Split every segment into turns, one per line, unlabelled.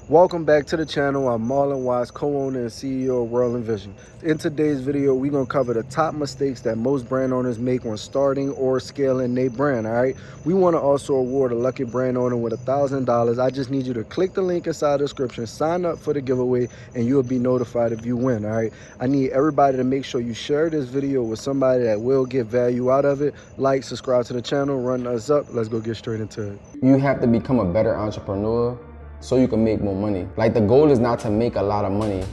Welcome back to the channel. I'm Marlon Watts, co-owner and CEO of WRLDINVSN. In today's video, we're going to cover the top mistakes that most brand owners make when starting or scaling their brand, all right? We want to also award a lucky brand owner with $1,000. I just need you to click the link inside the description, sign up for the giveaway, and you'll be notified if you win, all right? I need everybody to make sure you share this video with somebody that will get value out of it. Like, subscribe to the channel, run us up. Let's go get straight into it.
You have to become a better entrepreneur so you can make more money. Like, the goal is not to make a lot of money.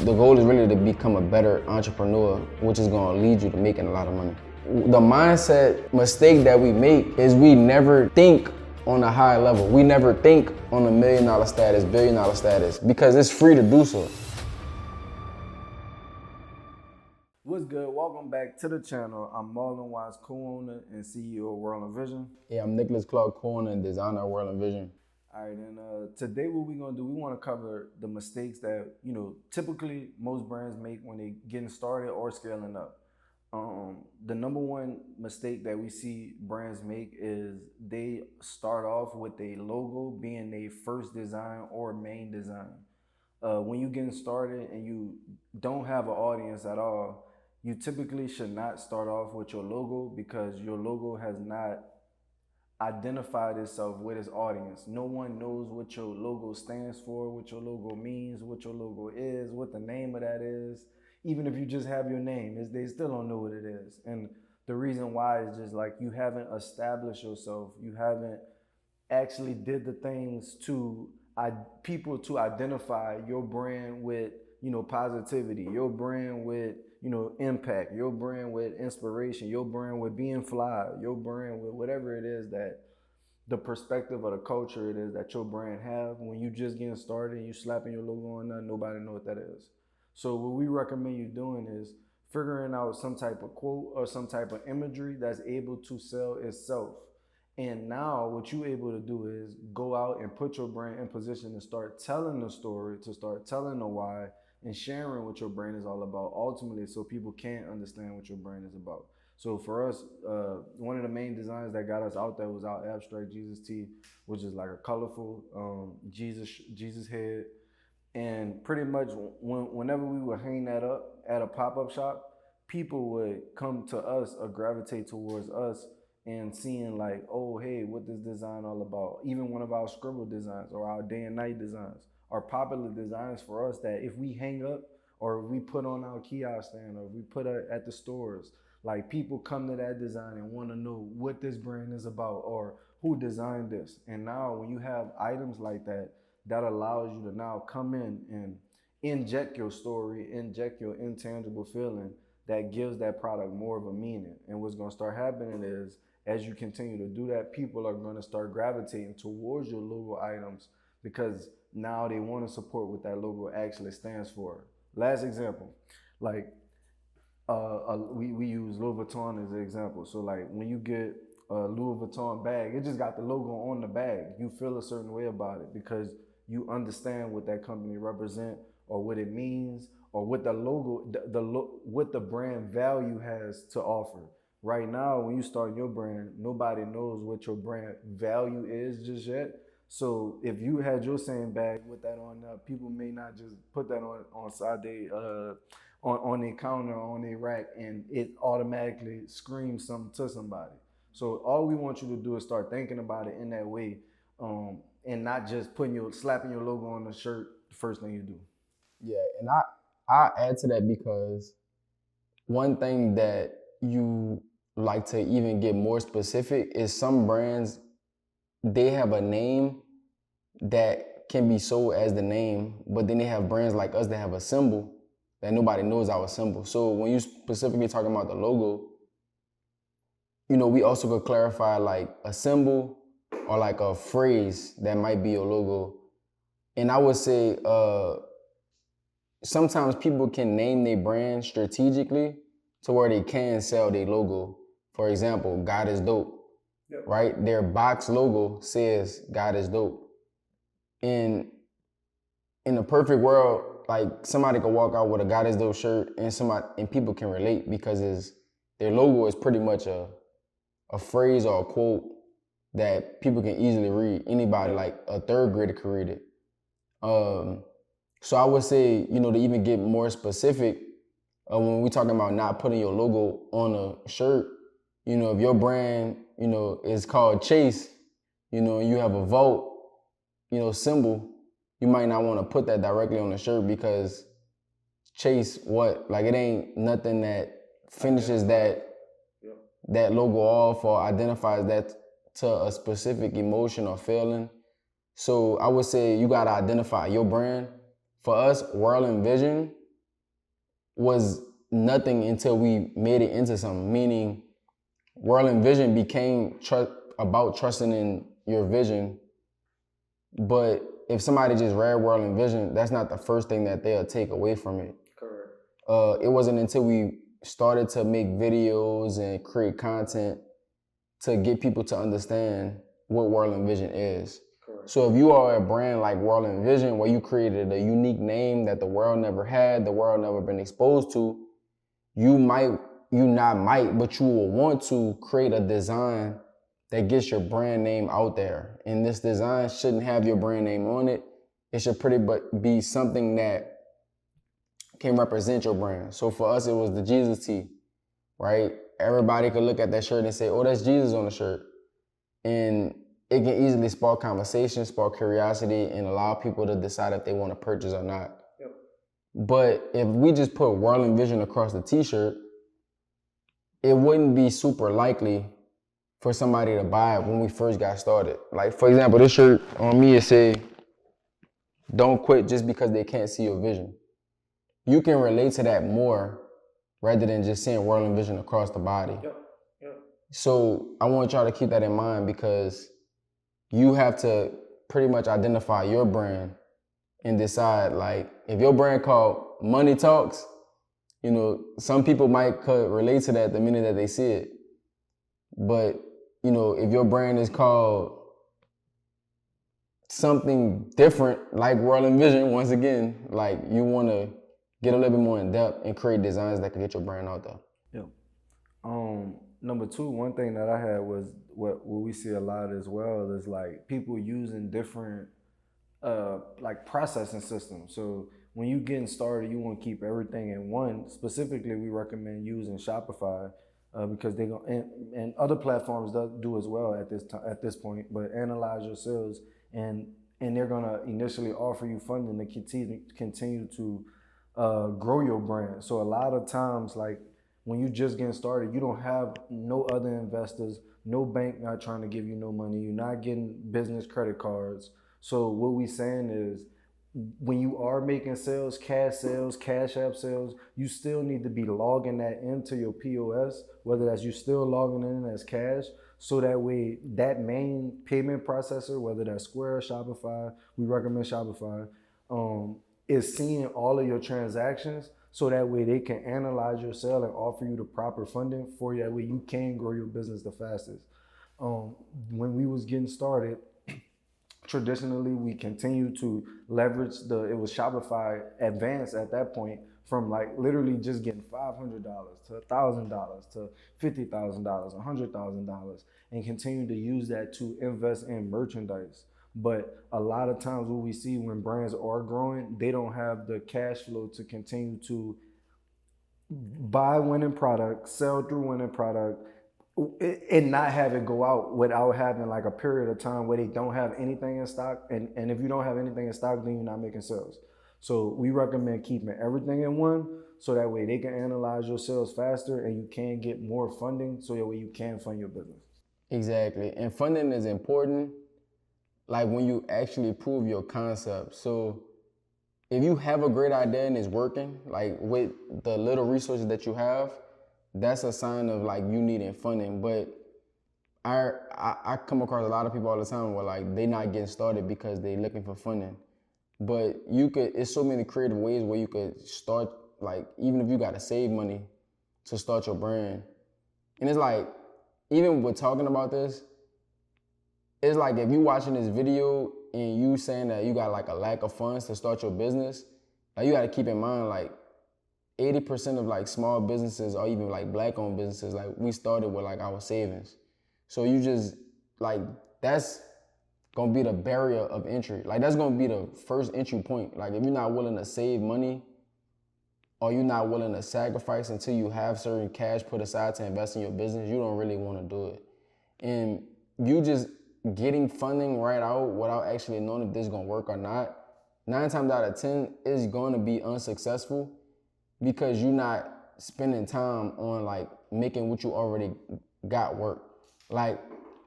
The goal is really to become a better entrepreneur, which is gonna lead you to making a lot of money. The mindset mistake that we make is we never think on a high level. We never think on a $1 million status, $1 billion status, because it's free to do so.
What's good? Welcome back to the channel. I'm Marlon Watts, co-owner and CEO of WRLDINVSN.
Yeah, I'm Nicholas Clark, co-owner and designer of WRLDINVSN.
All right, and today what we're gonna do, we want to cover the mistakes that typically most brands make when they getting started or scaling up. The number one mistake that we see brands make is they start off with a logo being their first design or main design. When you're getting started and you don't have an audience at all, you typically should not start off with your logo because your logo has not identified itself with its audience. No one knows what your logo stands for, what your logo means, what your logo is, what the name of that is. Even if you just have your name, they still don't know what it is. And the reason why is just like you haven't established yourself. You haven't actually did the things to people to identify your brand with positivity, your brand with impact, your brand with inspiration, your brand with being fly, your brand with whatever it is that the perspective of the culture it is that your brand have. When you just getting started and you slapping your logo on that, nobody know what that is. So what we recommend you doing is figuring out some type of quote or some type of imagery that's able to sell itself. And now what you're able to do is go out and put your brand in position to start telling the story, to start telling the why, and sharing what your brand is all about ultimately, so people can understand what your brand is about. So for us, one of the main designs that got us out there was our abstract Jesus tee, which is like a colorful Jesus head. And pretty much whenever we would hang that up at a pop-up shop, people would come to us or gravitate towards us and seeing like, oh, hey, what this design all about? Even one of our scribble designs or our day and night designs are popular designs for us that if we hang up or we put on our kiosk stand or we put it at the stores, like people come to that design and want to know what this brand is about or who designed this. And now when you have items like that, that allows you to now come in and inject your story, inject your intangible feeling that gives that product more of a meaning. And what's going to start happening is as you continue to do that, people are going to start gravitating towards your logo items because now they want to support what that logo actually stands for. Last example, like we use Louis Vuitton as an example. So like when you get a Louis Vuitton bag, it just got the logo on the bag. You feel a certain way about it because you understand what that company represent or what it means or what the logo, what the brand value has to offer. Right now, when you start your brand, nobody knows what your brand value is just yet. So if you had your same bag with that on, people may not just put that on side they on their counter or on their rack, and it automatically screams something to somebody. So all we want you to do is start thinking about it in that way, and not just slapping your logo on the shirt the first thing you do.
Yeah, and I add to that because one thing that you like to even get more specific is some brands, they have a name that can be sold as the name, but then they have brands like us that have a symbol that nobody knows our symbol. So when you specifically talking about the logo, we also could clarify like a symbol or like a phrase that might be your logo. And I would say sometimes people can name their brand strategically to where they can sell their logo. For example, God is dope, yep. Right? Their box logo says God is dope. And in a perfect world, like somebody could walk out with a God is dope shirt and people can relate because their logo is pretty much a phrase or a quote that people can easily read. Anybody, like a third grader, could read it. So I would say, to even get more specific, when we talking about not putting your logo on a shirt, if your brand, is called Chase, and you have a Vault, symbol, you might not want to put that directly on the shirt because Chase what? Like it ain't nothing that finishes that logo off or identifies that to a specific emotion or feeling. So I would say you gotta identify your brand. For us, WRLDINVSN was nothing until we made it into something. Meaning, WRLDINVSN became about trusting in your vision. But if somebody just read WRLDINVSN, that's not the first thing that they'll take away from it.
Correct.
It wasn't until we started to make videos and create content to get people to understand what WRLDINVSN is.
Correct.
So if you are a brand like WRLDINVSN, where you created a unique name that the world never had, the world never been exposed to, you will want to create a design that gets your brand name out there. And this design shouldn't have your brand name on it. It should pretty much be something that can represent your brand. So for us, it was the Jesus tee, right? Everybody could look at that shirt and say, oh, that's Jesus on the shirt. And it can easily spark conversation, spark curiosity, and allow people to decide if they want to purchase or not.
Yep.
But if we just put WRLDINVSN across the t-shirt, it wouldn't be super likely for somebody to buy it when we first got started. Like, for example, this shirt on me, it say, don't quit just because they can't see your vision. You can relate to that more rather than just saying WRLDINVSN across the body.
Yep.
So I want y'all to keep that in mind because you have to pretty much identify your brand and decide, like, if your brand called Money Talks, some people could relate to that the minute that they see it. But, if your brand is called something different, like WRLDINVSN, once again, like, you want to get a little bit more in depth and create designs that can get your brand out there.
Yeah. Number two, one thing that I had was what we see a lot as well is like people using different like processing systems. So when you getting started, you want to keep everything in one. Specifically, we recommend using Shopify because they go and other platforms do as well at this point. But analyze your sales and they're gonna initially offer you funding to continue to grow your brand. So a lot of times, like when you just getting started, you don't have no other investors, no bank not trying to give you no money. You're not getting business credit cards. So what we saying is, when you are making sales, cash app sales, you still need to be logging that into your POS, whether that's you still logging in as cash, so that way that main payment processor, whether that's Square, Shopify, we recommend Shopify, is seeing all of your transactions, so that way they can analyze your sale and offer you the proper funding for you. That way you can grow your business the fastest. When we was getting started, traditionally we continue to leverage it was Shopify Advanced at that point, from like literally just getting $500 to $1,000 to $50,000, $100,000, and continue to use that to invest in merchandise. But a lot of times what we see when brands are growing, they don't have the cash flow to continue to buy winning product, sell through winning product, and not have it go out without having like a period of time where they don't have anything in stock. And if you don't have anything in stock, then you're not making sales. So we recommend keeping everything in one, so that way they can analyze your sales faster and you can get more funding, so that way you can fund your business.
Exactly. And funding is important, like when you actually prove your concept. So if you have a great idea and it's working, like with the little resources that you have, that's a sign of like you needing funding. But I come across a lot of people all the time where like they not getting started because they looking for funding. But it's so many creative ways where you could start, like even if you gotta save money to start your brand. And it's like, even with talking about this, it's like if you watching this video and you saying that you got like a lack of funds to start your business, like you gotta keep in mind like 80% of like small businesses or even like black-owned businesses, like we started with like our savings. So you just like, that's gonna be the barrier of entry. Like that's gonna be the first entry point. Like if you're not willing to save money or you're not willing to sacrifice until you have certain cash put aside to invest in your business, you don't really wanna do it. And you just getting funding right out without actually knowing if this is gonna work or not, 9 times out of 10 is gonna be unsuccessful because you're not spending time on like making what you already got work. Like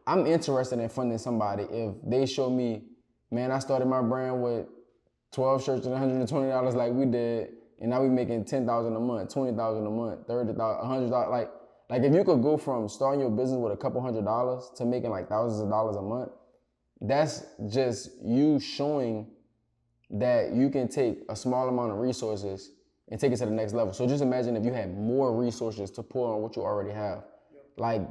I'm interested in funding somebody if they show me, man, I started my brand with 12 shirts and $120 like we did, and now we making $10,000 a month, $20,000 a month, $30,000, $100. Like if you could go from starting your business with a couple $100s to making like thousands of dollars a month, that's just you showing that you can take a small amount of resources and take it to the next level. So just imagine if you had more resources to pour on what you already have. Like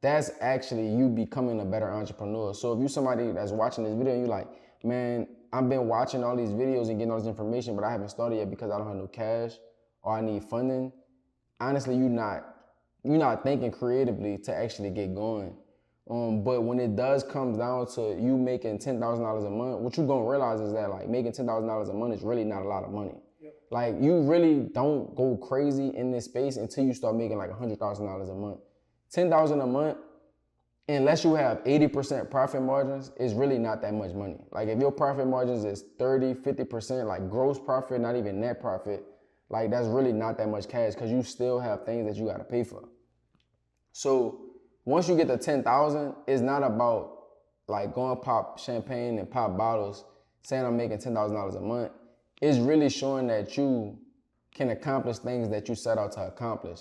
that's actually you becoming a better entrepreneur. So if you're somebody that's watching this video and you're like, man, I've been watching all these videos and getting all this information, but I haven't started yet because I don't have no cash or I need funding. Honestly, you're not thinking creatively to actually get going. But when it does come down to you making $10,000 a month, what you're gonna realize is that like making $10,000 a month is really not a lot of money. Yep. Like you really don't go crazy in this space until you start making like $100,000 a month. $10,000 a month, unless you have 80% profit margins, is really not that much money. Like if your profit margins is 30, 50%, like gross profit, not even net profit, like that's really not that much cash because you still have things that you gotta pay for. So once you get to 10,000, it's not about like going pop champagne and pop bottles saying I'm making $10,000 a month. It's really showing that you can accomplish things that you set out to accomplish.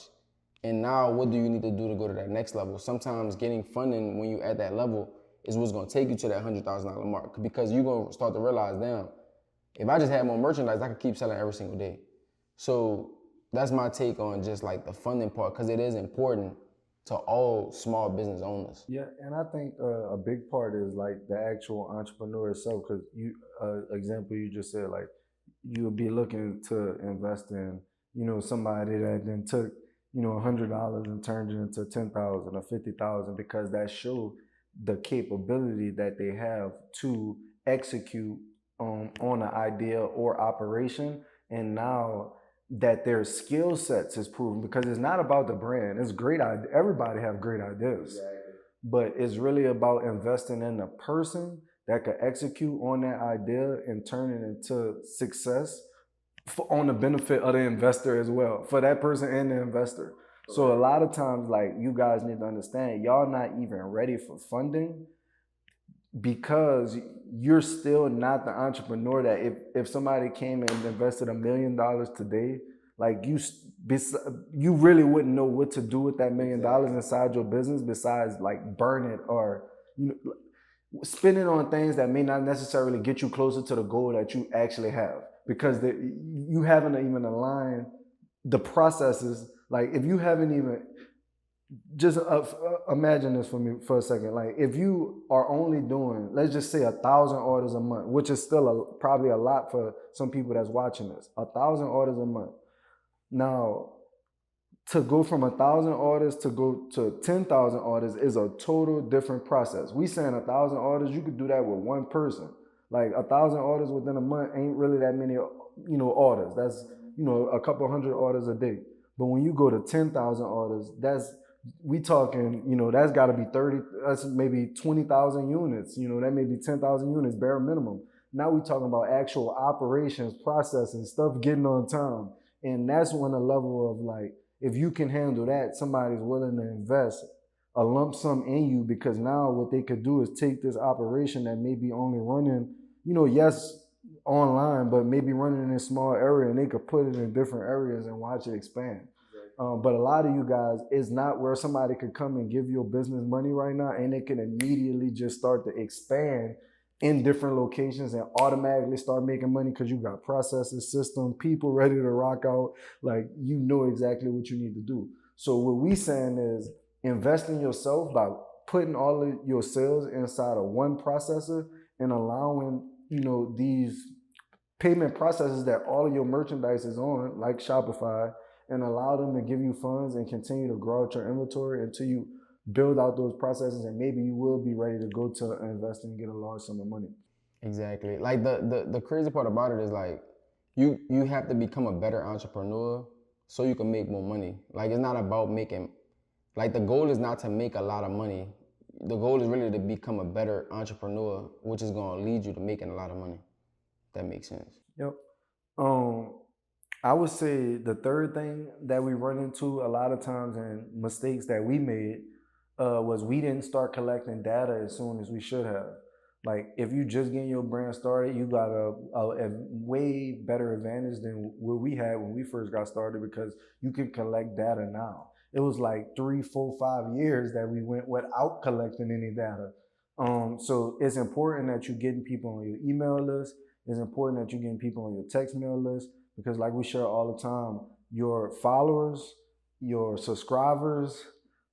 And now what do you need to do to go to that next level? Sometimes getting funding when you at that level is what's gonna take you to that $100,000 mark because you're gonna start to realize, damn, if I just had more merchandise, I could keep selling every single day. So that's my take on just like the funding part because it is important to all small business owners.
Yeah, and I think a big part is like the actual entrepreneur itself. Because you, example you just said, like you'll be looking to invest in, somebody that then took, $100 and turned it into 10,000 or 50,000 because that showed the capability that they have to execute on an idea or operation, and now that their skill sets is proven because it's not about the brand. It's great. Everybody have great ideas, exactly. But it's really about investing in the person that could execute on that idea and turn it into success on the benefit of the investor as well, for that person and the investor. So a lot of times, like you guys need to understand, y'all not even ready for funding because you're still not the entrepreneur that if somebody came and invested $1 million today, like you really wouldn't know what to do with that $1 million inside your business besides like burn it or spend it on things that may not necessarily get you closer to the goal that you actually have because you haven't even aligned the processes. Like if you haven't even just imagine this for me for a second. Like if you are only doing, let's just say 1,000 orders a month, which is still probably a lot for some people that's watching this, 1,000 orders a month. Now, to go from 1,000 orders to go to 10,000 orders is a total different process. We saying 1,000 orders, you could do that with one person. Like 1,000 orders within a month ain't really that many, orders. That's, a couple hundred orders a day. But when you go to 10,000 orders, we talking, that's got to be 30, that's maybe 20,000 units, that may be 10,000 units, bare minimum. Now we talking about actual operations, processing, stuff getting on time. And that's when a level of like, if you can handle that, somebody's willing to invest a lump sum in you because now what they could do is take this operation that may be only running, yes, online, but maybe running in a small area and they could put it in different areas and watch it expand. But a lot of you guys, it's not where somebody could come and give your business money right now and they can immediately just start to expand in different locations and automatically start making money because you got processes, system, people ready to rock out. Like, you know exactly what you need to do. So what we saying is invest in yourself by putting all of your sales inside of one processor and allowing, these payment processes that all of your merchandise is on, like Shopify, and allow them to give you funds and continue to grow out your inventory until you build out those processes, and maybe you will be ready to go to invest and get a large sum of money.
Exactly. Like the crazy part about it is like you have to become a better entrepreneur so you can make more money. Like it's not about making, like the goal is not to make a lot of money. The goal is really to become a better entrepreneur, which is gonna lead you to making a lot of money. That makes sense.
Yep. Um, I would say the third thing that we run into a lot of times and mistakes that we made was we didn't start collecting data as soon as we should have. Like if you just getting your brand started, you got a way better advantage than what we had when we first got started because you can collect data now. It was like 3, 4, 5 years that we went without collecting any data. So it's important that you're getting people on your email list. It's important that you're getting people on your text mail list because, like we share all the time, your followers, your subscribers,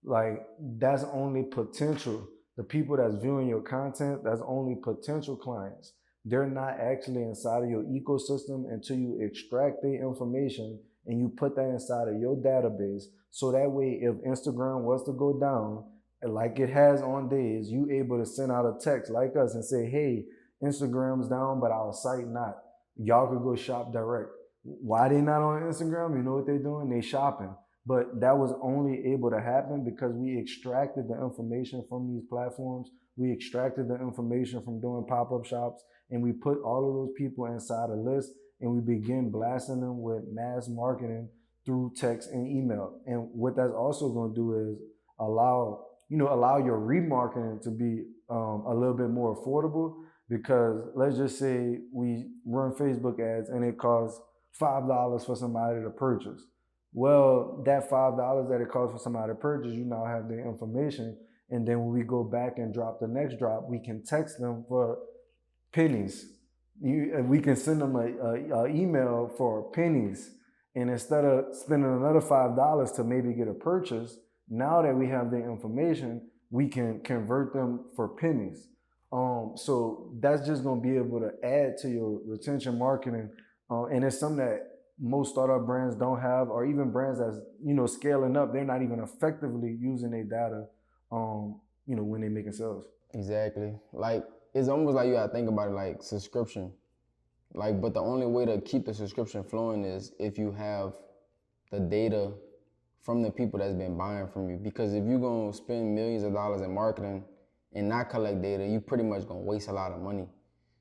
like that's only potential. The people that's viewing your content, that's only potential clients. They're not actually inside of your ecosystem until you extract their information and you put that inside of your database. So that way, if Instagram was to go down, like it has on days, you able to send out a text like us and say, hey, Instagram's down, but our site not. Y'all could go shop direct. Why they not on Instagram? You know what they're doing? They shopping. But that was only able to happen because we extracted the information from these platforms. We extracted the information from doing pop-up shops, and we put all of those people inside a list, and we begin blasting them with mass marketing through text and email. And what that's also going to do is allow your remarketing to be a little bit more affordable because let's just say we run Facebook ads and it costs $5 for somebody to purchase. Well, that $5 that it costs for somebody to purchase, you now have the information. And then when we go back and drop the next drop, we can text them for pennies. We can send them a email for pennies. And instead of spending another $5 to maybe get a purchase, now that we have the information, we can convert them for pennies. So that's just going to be able to add to your retention marketing. And it's something that most startup brands don't have, or even brands that's scaling up, they're not even effectively using their data when they're making sales.
Exactly. Like it's almost like you gotta think about it like subscription. Like, but the only way to keep the subscription flowing is if you have the data from the people that's been buying from you. Because if you're gonna spend millions of dollars in marketing and not collect data, you pretty much gonna waste a lot of money.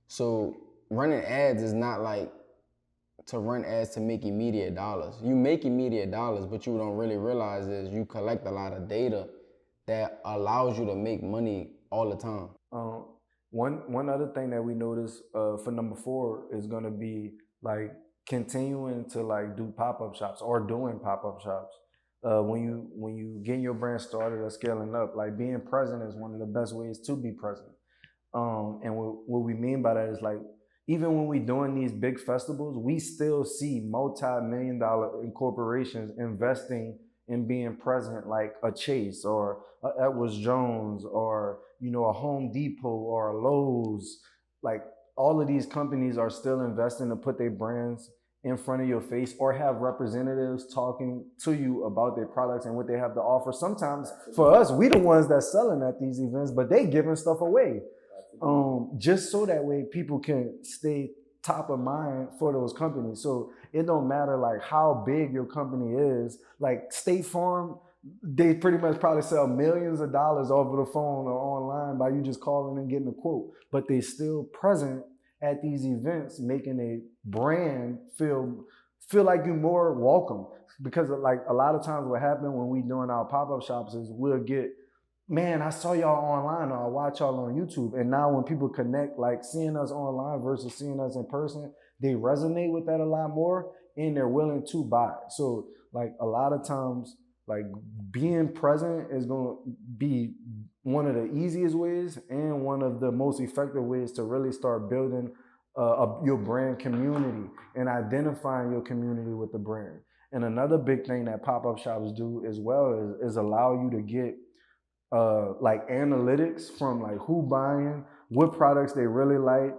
So running ads is not like to run ads to make immediate dollars. You make immediate dollars, but you don't really realize is you collect a lot of data that allows you to make money all the time.
One other thing that we notice for number 4 is gonna be like continuing to like do pop-up shops or doing pop-up shops. When you getting your brand started or scaling up, like being present is one of the best ways to be present. And what we mean by that is like even when we're doing these big festivals, we still see multi-million-dollar corporations investing in being present, like a Chase or a Edwards Jones or a Home Depot or a Lowe's. Like all of these companies are still investing to put their brands in front of your face or have representatives talking to you about their products and what they have to offer. Sometimes for us, we the ones that's selling at these events, but they giving stuff away. Just so that way people can stay top of mind for those companies. So it don't matter like how big your company is. Like State Farm, they pretty much probably sell millions of dollars over the phone or online by you just calling and getting a quote. But they still present at these events, making a brand feel like you're more welcome. Because like a lot of times what happens when we doing our pop-up shops is we'll get, man, I saw y'all online or I watch y'all on YouTube. And now when people connect, like seeing us online versus seeing us in person, they resonate with that a lot more and they're willing to buy. So like a lot of times, like being present is going to be one of the easiest ways and one of the most effective ways to really start building your brand community and identifying your community with the brand. And another big thing that pop-up shops do as well is allow you to get like analytics from like who buying, what products they really like,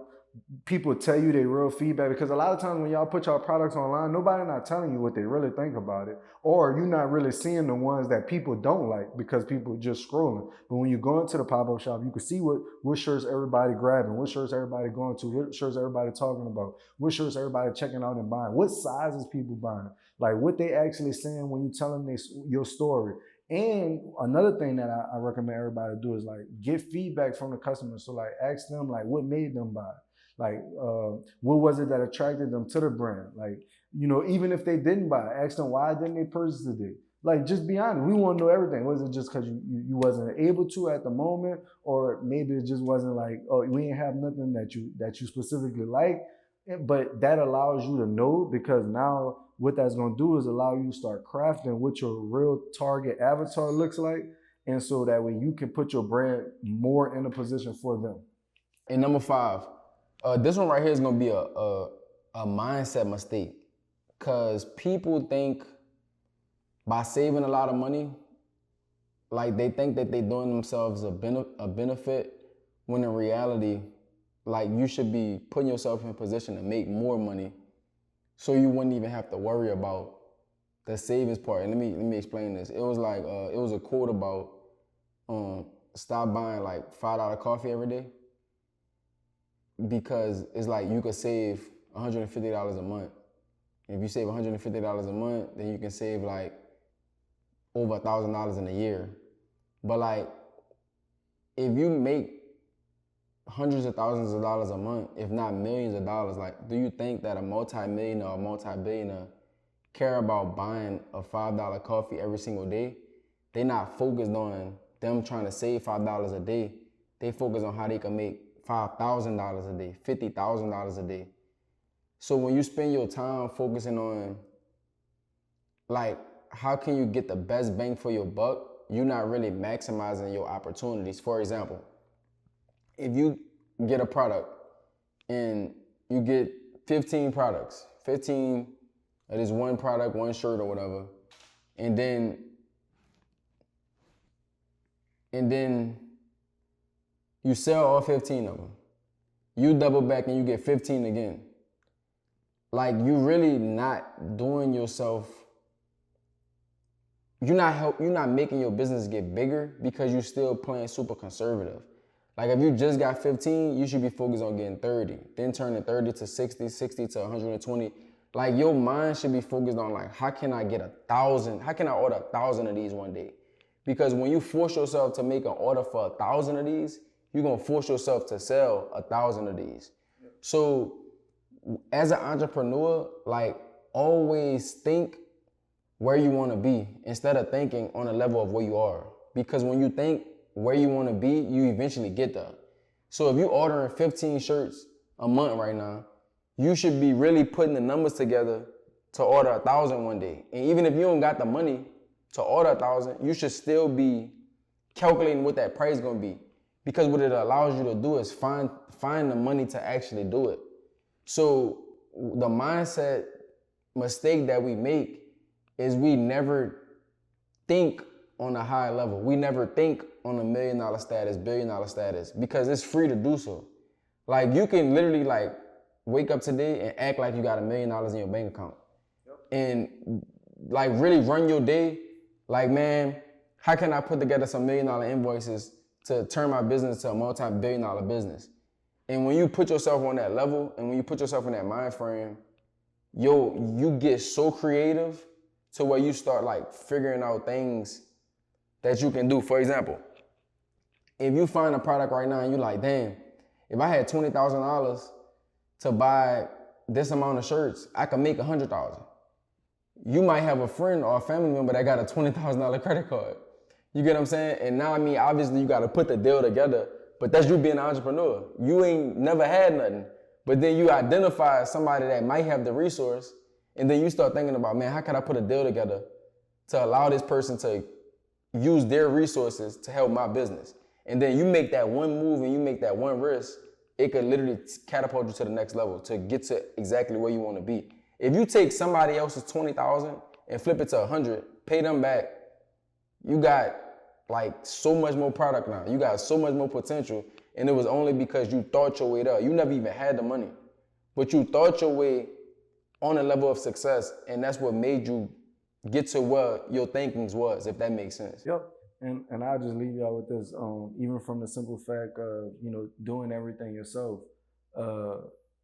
people tell you their real feedback, because a lot of times when y'all put y'all products online, nobody not telling you what they really think about it, or you're not really seeing the ones that people don't like because people just scrolling. But when you go into the pop-up shop, you can see what shirts everybody grabbing, what shirts everybody going to, what shirts everybody talking about, what shirts everybody checking out and buying, what sizes people buying, like what they actually saying when you tell them your story. And another thing that I recommend everybody do is like get feedback from the customers. So like ask them like what made them buy. Like, what was it that attracted them to the brand? Like, even if they didn't buy, ask them why didn't they purchase today? Like, just be honest. We want to know everything. Was it just because you wasn't able to at the moment, or maybe it just wasn't like, oh, we didn't have nothing that you specifically like? But that allows you to know, because now what that's going to do is allow you to start crafting what your real target avatar looks like, and so that way you can put your brand more in a position for them.
And number 5. This one right here is gonna be a mindset mistake, because people think by saving a lot of money, like they think that they're doing themselves a benefit, when in reality, like you should be putting yourself in a position to make more money, so you wouldn't even have to worry about the savings part. And let me explain this. It was like it was a quote about stop buying like $5 coffee every day, because it's like you could save $150 a month. If you save $150 a month, then you can save like over $1,000 in a year. But like, if you make hundreds of thousands of dollars a month, if not millions of dollars, like, do you think that a multi-millionaire or multi-billionaire care about buying a $5 coffee every single day? They're not focused on them trying to save $5 a day. They focus on how they can make $5,000 a day, $50,000 a day. So when you spend your time focusing on like how can you get the best bang for your buck, you're not really maximizing your opportunities. For example, if you get a product and you get 15 products, 15 of this one product, one shirt or whatever, and then you sell all 15 of them. You double back and you get 15 again. Like, you really not doing yourself, you're not making your business get bigger, because you're still playing super conservative. Like, if you just got 15, you should be focused on getting 30, then turning 30 to 60, 60 to 120. Like, your mind should be focused on like, how can I get 1,000? How can I order 1,000 of these one day? Because when you force yourself to make an order for 1,000 of these, you're gonna force yourself to sell 1,000 of these. So as an entrepreneur, like, always think where you wanna be instead of thinking on the level of where you are. Because when you think where you wanna be, you eventually get there. So if you're ordering 15 shirts a month right now, you should be really putting the numbers together to order 1,000 one day. And even if you don't got the money to order 1,000, you should still be calculating what that price is gonna be. Because what it allows you to do is find the money to actually do it. So the mindset mistake that we make is we never think on a high level. We never think on a $1 million status, $1 billion status, because it's free to do so. Like, you can literally like wake up today and act like you got $1 million in your bank account. Yep. And like really run your day like, man, how can I put together some $1 million invoices to turn my business to a multi-billion-dollar business? And when you put yourself on that level, and when you put yourself in that mind frame, you get so creative to where you start like figuring out things that you can do. For example, if you find a product right now and you're like, damn, if I had $20,000 to buy this amount of shirts, I could make $100,000. You might have a friend or a family member that got a $20,000 credit card. You get what I'm saying? And now, I mean, obviously you got to put the deal together, but that's you being an entrepreneur. You ain't never had nothing, but then you identify somebody that might have the resource, and then you start thinking about, man, how can I put a deal together to allow this person to use their resources to help my business? And then you make that one move and you make that one risk, it could literally catapult you to the next level to get to exactly where you want to be. If you take somebody else's 20,000 and flip it to 100, pay them back, you got like so much more product now. You got so much more potential. And it was only because you thought your way there. You never even had the money, but you thought your way on a level of success, and that's what made you get to where your thinkings was, if that makes sense.
Yep. And I'll just leave y'all with this. Even from the simple fact of, doing everything yourself.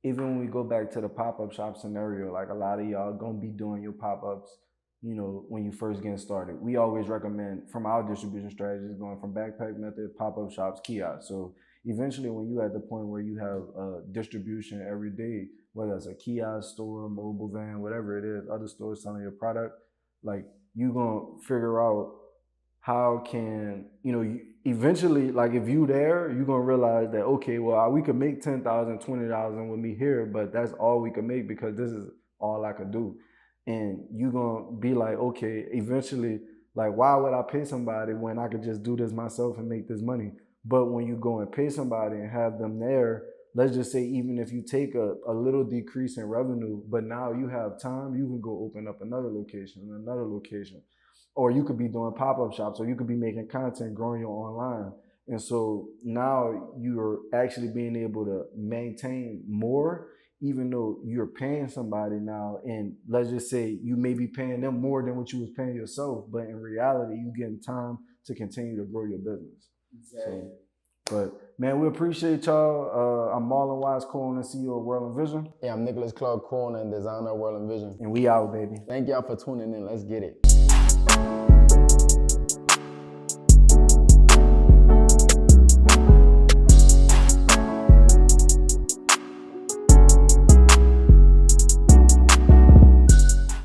Even when we go back to the pop-up shop scenario, like a lot of y'all gonna be doing your pop-ups, when you first get started. We always recommend from our distribution strategies going from backpack method, pop-up shops, kiosks. So eventually when you at the point where you have distribution every day, whether it's a kiosk store, mobile van, whatever it is, other stores selling your product, like you gonna figure out how can, eventually, like if you there, you're gonna realize that, okay, well, we could make 10,000, 20,000 with me here, but that's all we can make because this is all I could do. And you're gonna be like, okay, eventually, like, why would I pay somebody when I could just do this myself and make this money? But when you go and pay somebody and have them there, let's just say, even if you take a little decrease in revenue, but now you have time, you can go open up another location, or you could be doing pop-up shops, or you could be making content, growing your online. And so now you're actually being able to maintain more, even though you're paying somebody now. And let's just say you may be paying them more than what you was paying yourself, but in reality, you getting time to continue to grow your business. Exactly. But man, we appreciate y'all. I'm Marlon Watts, co-owner and CEO of WRLDINVSN.
Yeah, I'm Nicholas Clark, co-owner and designer of WRLDINVSN.
And we out, baby.
Thank y'all for tuning in. Let's get it.